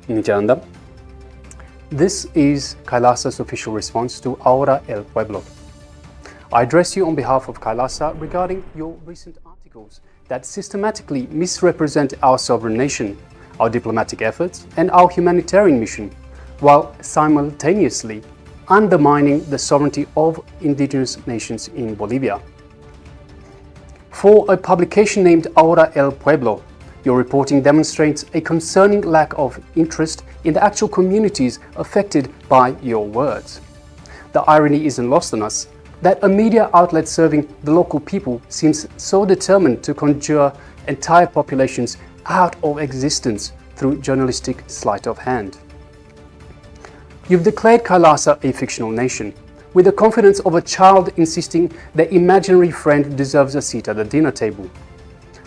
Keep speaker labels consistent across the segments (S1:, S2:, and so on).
S1: Iniciando. This is KAILASA's official response to Ahora El Pueblo. I address you on behalf of KAILASA regarding your recent articles that systematically misrepresent our sovereign nation, our diplomatic efforts, and our humanitarian mission, while simultaneously undermining the sovereignty of indigenous nations in Bolivia. For a publication named Ahora El Pueblo, your reporting demonstrates a concerning lack of interest in the actual communities affected by your words. The irony isn't lost on us that a media outlet serving the local people seems so determined to conjure entire populations out of existence through journalistic sleight of hand. You've declared KAILASA a fictional nation, with the confidence of a child insisting their imaginary friend deserves a seat at the dinner table.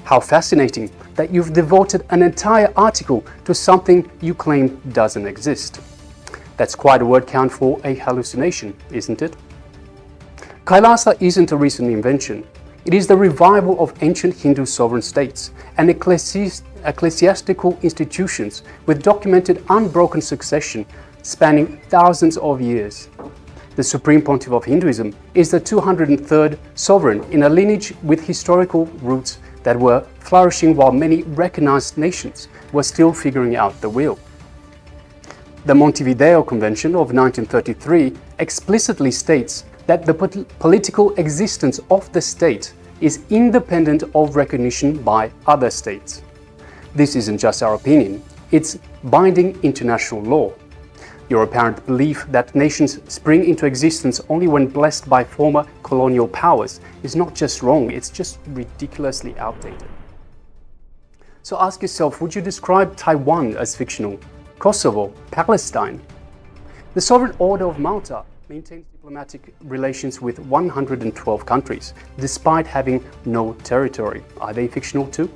S1: How fascinating that you've devoted an entire article to something you claim doesn't exist. That's quite a word count for a hallucination, isn't it? KAILASA isn't a recent invention. It is the revival of ancient Hindu sovereign states and ecclesiastical institutions with documented unbroken succession spanning thousands of years. The Supreme Pontiff of Hinduism is the 203rd sovereign in a lineage with historical roots that were flourishing while many recognized nations were still figuring out the wheel. The Montevideo Convention of 1933 explicitly states that the political existence of the state is independent of recognition by other states. This isn't just our opinion, it's binding international law. Your apparent belief that nations spring into existence only when blessed by former colonial powers is not just wrong, it's just ridiculously outdated. So ask yourself, would you describe Taiwan as fictional? Kosovo? Palestine? The Sovereign Order of Malta maintains diplomatic relations with 112 countries, despite having no territory. Are they fictional too?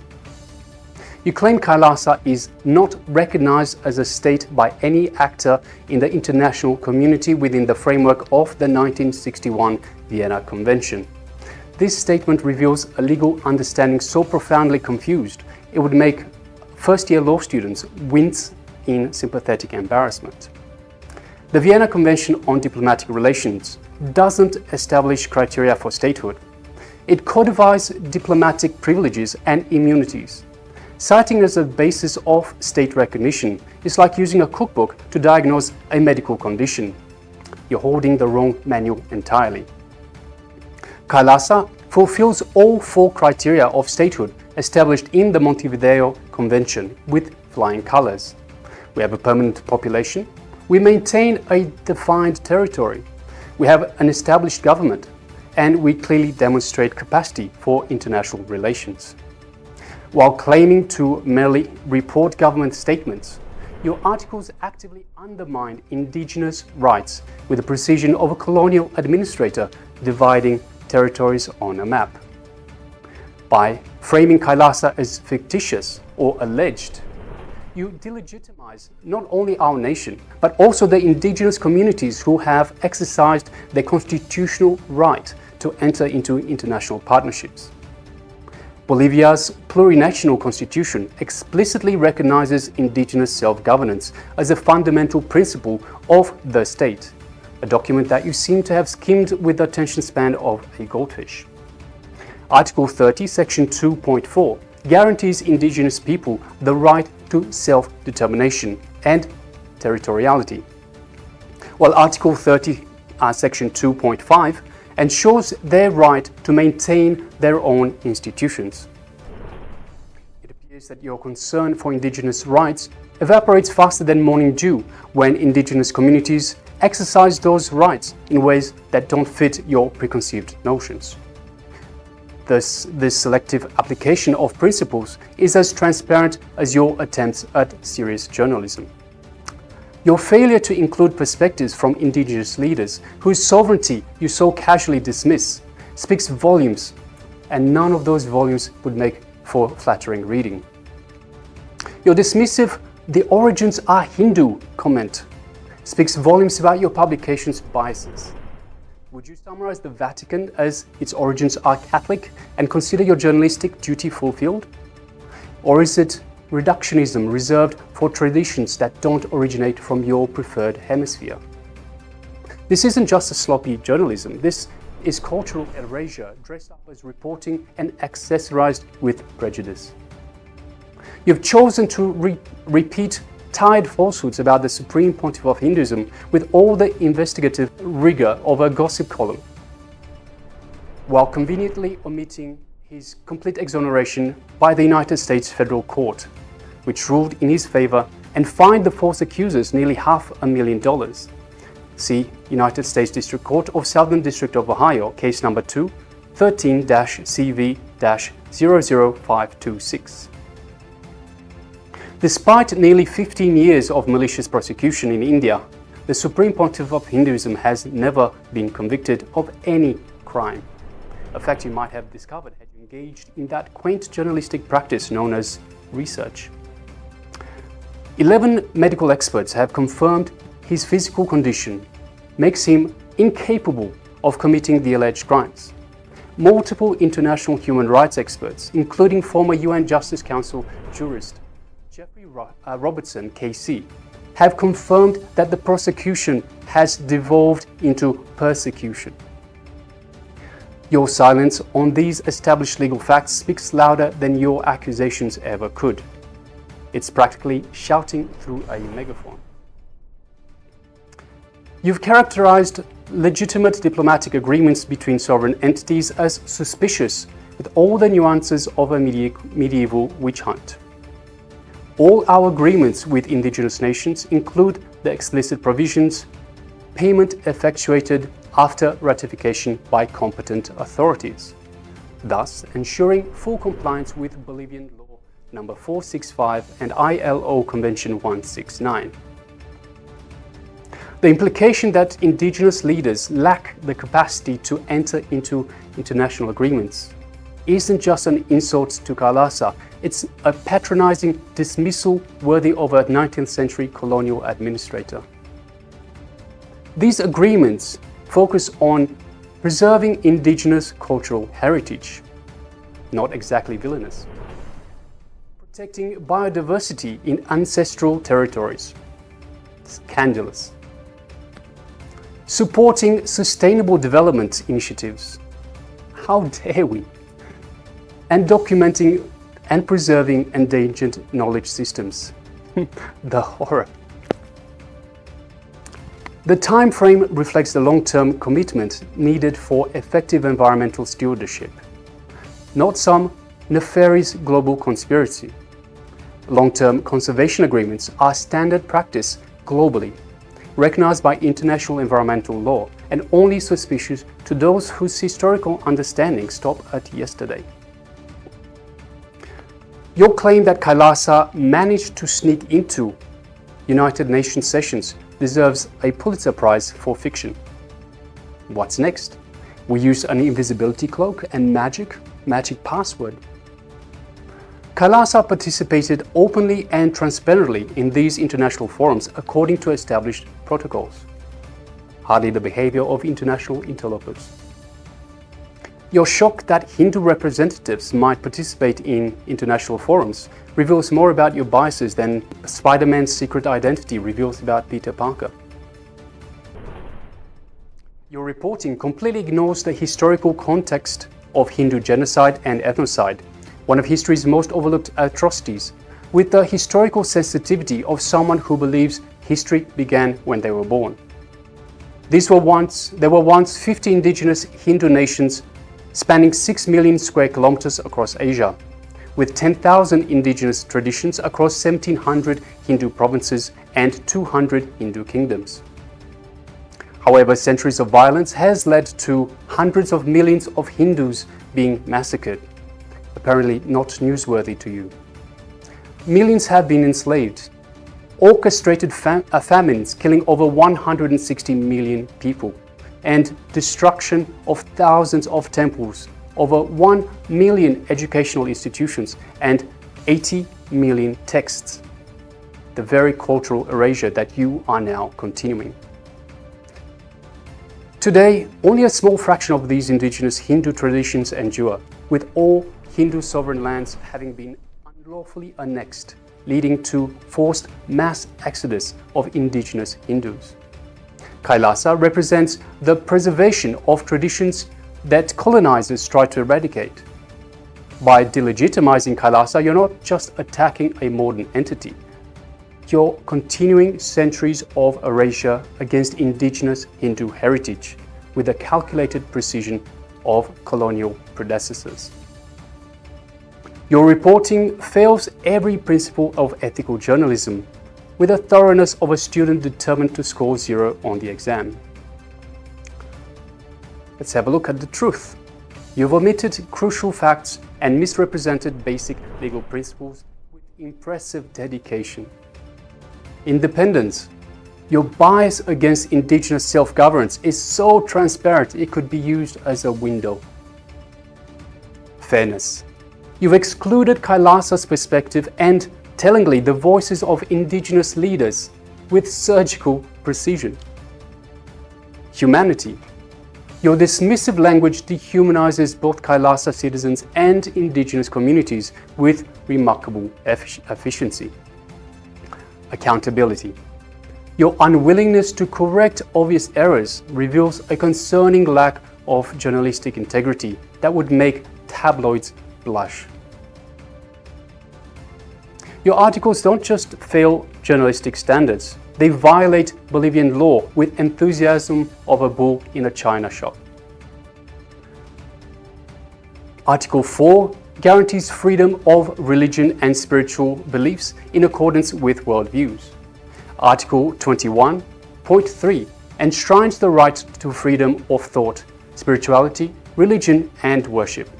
S1: You claim KAILASA is not recognized as a state by any actor in the international community within the framework of the 1961 Vienna Convention. This statement reveals a legal understanding so profoundly confused, it would make first-year law students wince in sympathetic embarrassment. The Vienna Convention on Diplomatic Relations doesn't establish criteria for statehood. It codifies diplomatic privileges and immunities. Citing as a basis of state recognition is like using a cookbook to diagnose a medical condition. You're holding the wrong manual entirely. KAILASA fulfills all four criteria of statehood established in the Montevideo Convention with flying colors. We have a permanent population. We maintain a defined territory. We have an established government. And we clearly demonstrate capacity for international relations. While claiming to merely report government statements, your articles actively undermine indigenous rights with the precision of a colonial administrator dividing territories on a map. By framing KAILASA as fictitious or alleged, you delegitimize not only our nation, but also the indigenous communities who have exercised their constitutional right to enter into international partnerships. Bolivia's plurinational constitution explicitly recognizes indigenous self-governance as a fundamental principle of the state, a document that you seem to have skimmed with the attention span of a goldfish. Article 30, Section 2.4 guarantees indigenous people the right to self-determination and territoriality, while Article 30, Section 2.5 ensures their right to maintain their own institutions. It appears that your concern for indigenous rights evaporates faster than morning dew when indigenous communities exercise those rights in ways that don't fit your preconceived notions. Thus, this selective application of principles is as transparent as your attempts at serious journalism. Your failure to include perspectives from indigenous leaders whose sovereignty you so casually dismiss speaks volumes, and none of those volumes would make for flattering reading. Your dismissive "the origins are Hindu" comment speaks volumes about your publication's biases. Would you summarize the Vatican as its origins are Catholic and consider your journalistic duty fulfilled? Or is it reductionism reserved for traditions that don't originate from your preferred hemisphere. This isn't just a sloppy journalism, this is cultural erasure dressed up as reporting and accessorized with prejudice. You've chosen to repeat tired falsehoods about the Supreme Pontiff of Hinduism with all the investigative rigor of a gossip column, while conveniently omitting his complete exoneration by the United States Federal Court, which ruled in his favor and fined the false accusers nearly $500,000. See United States District Court of Southern District of Ohio, case number 2, 13-CV-00526. Despite nearly 15 years of malicious prosecution in India, the Supreme Pontiff of Hinduism has never been convicted of any crime. A fact you might have discovered had you engaged in that quaint journalistic practice known as research. 11 medical experts have confirmed his physical condition makes him incapable of committing the alleged crimes. Multiple international human rights experts, including former UN Justice Council jurist Jeffrey Robertson, KC, have confirmed that the prosecution has devolved into persecution. Your silence on these established legal facts speaks louder than your accusations ever could. It's practically shouting through a megaphone. You've characterized legitimate diplomatic agreements between sovereign entities as suspicious, with all the nuances of a medieval witch hunt. All our agreements with indigenous nations include the explicit provisions, payment effectuated after ratification by competent authorities, thus ensuring full compliance with Bolivian law number 465 and ILO Convention 169. The implication that indigenous leaders lack the capacity to enter into international agreements isn't just an insult to KAILASA, it's a patronizing dismissal worthy of a 19th century colonial administrator. These agreements focus on preserving indigenous cultural heritage, not exactly villainous, protecting biodiversity in ancestral territories, scandalous, supporting sustainable development initiatives, how dare we, and documenting and preserving endangered knowledge systems. The horror. The time frame reflects the long-term commitment needed for effective environmental stewardship, not some nefarious global conspiracy. Long-term conservation agreements are standard practice globally, recognized by international environmental law, and only suspicious to those whose historical understanding stopped at yesterday. Your claim that KAILASA managed to sneak into United Nations sessions deserves a Pulitzer Prize for fiction. What's next? We use an invisibility cloak and magic password. KAILASA participated openly and transparently in these international forums according to established protocols. Hardly the behavior of international interlopers. Your shock that Hindu representatives might participate in international forums reveals more about your biases than Spider-Man's secret identity reveals about Peter Parker. Your reporting completely ignores the historical context of Hindu genocide and ethnocide, one of history's most overlooked atrocities, with the historical sensitivity of someone who believes history began when they were born. There were once 50 indigenous Hindu nations spanning 6 million square kilometers across Asia, with 10,000 indigenous traditions across 1,700 Hindu provinces and 200 Hindu kingdoms. However, centuries of violence has led to hundreds of millions of Hindus being massacred, apparently not newsworthy to you. Millions have been enslaved, orchestrated famines killing over 160 million people, and destruction of thousands of temples, over 1 million educational institutions, and 80 million texts. The very cultural erasure that you are now continuing. Today, only a small fraction of these indigenous Hindu traditions endure, with all Hindu sovereign lands having been unlawfully annexed, leading to forced mass exodus of indigenous Hindus. KAILASA represents the preservation of traditions that colonizers try to eradicate. By delegitimizing KAILASA, you're not just attacking a modern entity, you're continuing centuries of erasure against indigenous Hindu heritage with the calculated precision of colonial predecessors. Your reporting fails every principle of ethical journalism with the thoroughness of a student determined to score 0 on the exam. Let's have a look at the truth. You've omitted crucial facts and misrepresented basic legal principles with impressive dedication. Independence. Your bias against indigenous self-governance is so transparent it could be used as a window. Fairness. You've excluded KAILASA's perspective and, tellingly, the voices of indigenous leaders with surgical precision. Humanity. Your dismissive language dehumanizes both KAILASA citizens and indigenous communities with remarkable efficiency. Accountability. Your unwillingness to correct obvious errors reveals a concerning lack of journalistic integrity that would make tabloids blush. Your articles don't just fail journalistic standards, they violate Bolivian law with enthusiasm of a bull in a china shop. Article 4 guarantees freedom of religion and spiritual beliefs in accordance with worldviews. Article 21.3 enshrines the right to freedom of thought, spirituality, religion, and worship.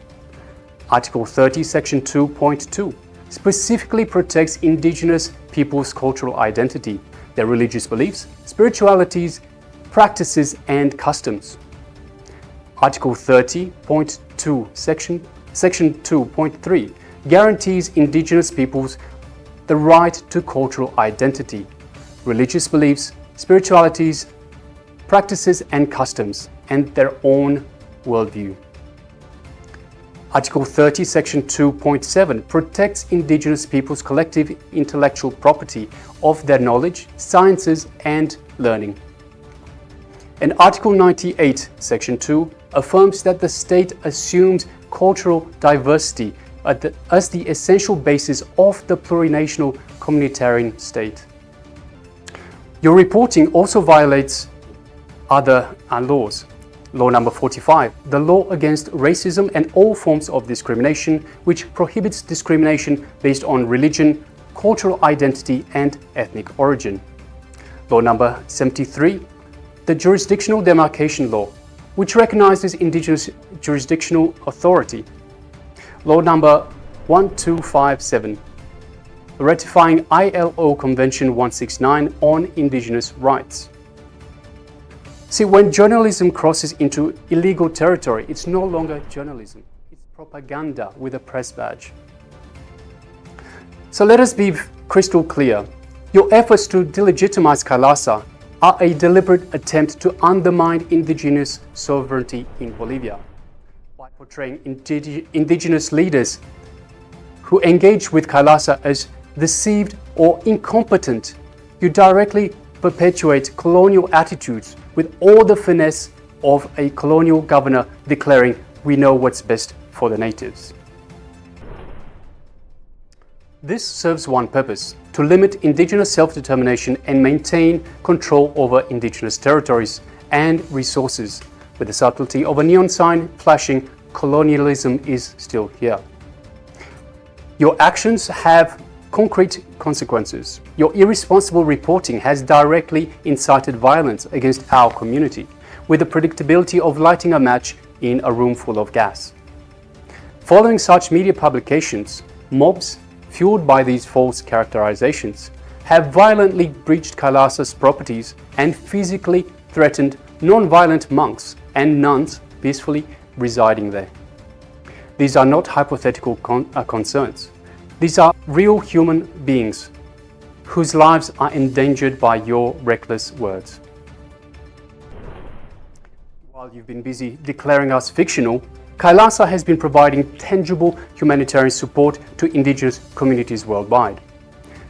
S1: Article 30, Section 2.2 specifically protects indigenous peoples' cultural identity, their religious beliefs, spiritualities, practices, and customs. Article 30.2, Section 2.3 guarantees indigenous peoples the right to cultural identity, religious beliefs, spiritualities, practices, and customs, and their own worldview. Article 30, Section 2.7 protects indigenous peoples' collective intellectual property of their knowledge, sciences, and learning. And Article 98, Section 2 affirms that the state assumes cultural diversity as the essential basis of the plurinational communitarian state. Your reporting also violates other laws. Law number 45, the law against racism and all forms of discrimination, which prohibits discrimination based on religion, cultural identity, and ethnic origin. Law number 73, the jurisdictional demarcation law, which recognizes indigenous jurisdictional authority. Law number 1257, ratifying ILO Convention 169 on indigenous rights. See, when journalism crosses into illegal territory, it's no longer journalism, it's propaganda with a press badge. So let us be crystal clear. Your efforts to delegitimize KAILASA are a deliberate attempt to undermine indigenous sovereignty in Bolivia. By portraying indigenous leaders who engage with KAILASA as deceived or incompetent, you directly perpetuate colonial attitudes with all the finesse of a colonial governor declaring, "We know what's best for the natives." This serves one purpose: to limit indigenous self-determination and maintain control over indigenous territories and resources, with the subtlety of a neon sign flashing, "Colonialism is still here." Your actions have concrete consequences. Your irresponsible reporting has directly incited violence against our community, with the predictability of lighting a match in a room full of gas. Following such media publications, mobs, fueled by these false characterizations, have violently breached KAILASA's properties and physically threatened non-violent monks and nuns peacefully residing there. These are not hypothetical concerns. These are real human beings whose lives are endangered by your reckless words. While you've been busy declaring us fictional, KAILASA has been providing tangible humanitarian support to Indigenous communities worldwide.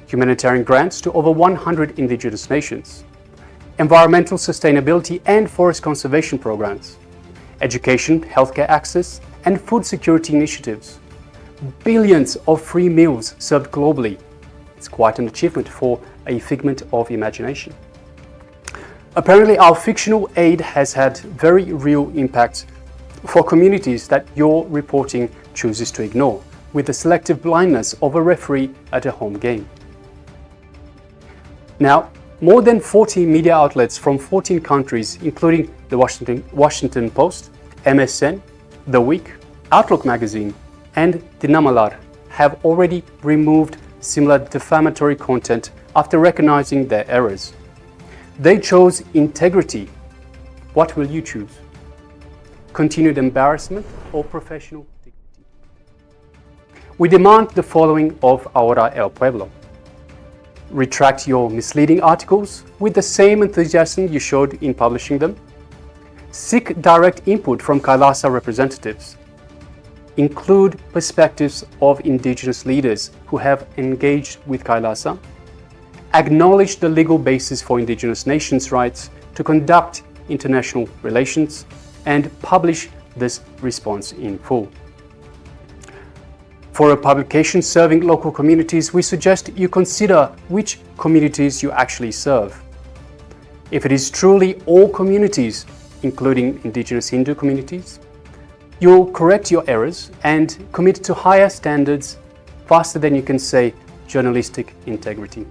S1: Humanitarian grants to over 100 Indigenous nations. Environmental sustainability and forest conservation programs. Education, healthcare access, and food security initiatives. Billions of free meals served globally. It's quite an achievement for a figment of imagination. Apparently, our fictional aid has had very real impacts for communities that your reporting chooses to ignore, with the selective blindness of a referee at a home game. Now, more than 40 media outlets from 14 countries, including the Washington Post, MSN, The Week, Outlook magazine, and Dinamalar, have already removed similar defamatory content after recognizing their errors. They chose integrity. What will you choose? Continued embarrassment or professional dignity? We demand the following of Ahora El Pueblo. Retract your misleading articles with the same enthusiasm you showed in publishing them. Seek direct input from KAILASA representatives. Include perspectives of Indigenous leaders who have engaged with KAILASA. Acknowledge the legal basis for Indigenous nations' rights to conduct international relations, and publish this response in full. For a publication serving local communities, we suggest you consider which communities you actually serve. If it is truly all communities, including Indigenous Hindu communities, you'll correct your errors and commit to higher standards faster than you can say journalistic integrity.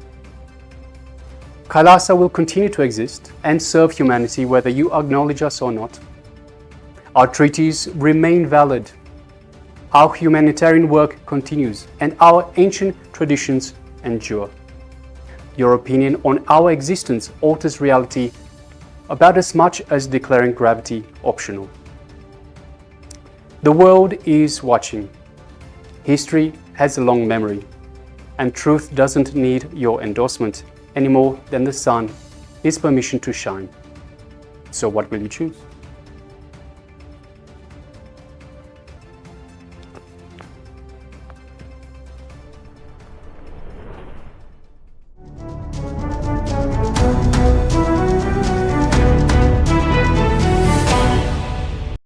S1: KAILASA will continue to exist and serve humanity whether you acknowledge us or not. Our treaties remain valid. Our humanitarian work continues and our ancient traditions endure. Your opinion on our existence alters reality about as much as declaring gravity optional. The world is watching. History has a long memory, and truth doesn't need your endorsement any more than the sun is permission to shine. So what will you choose?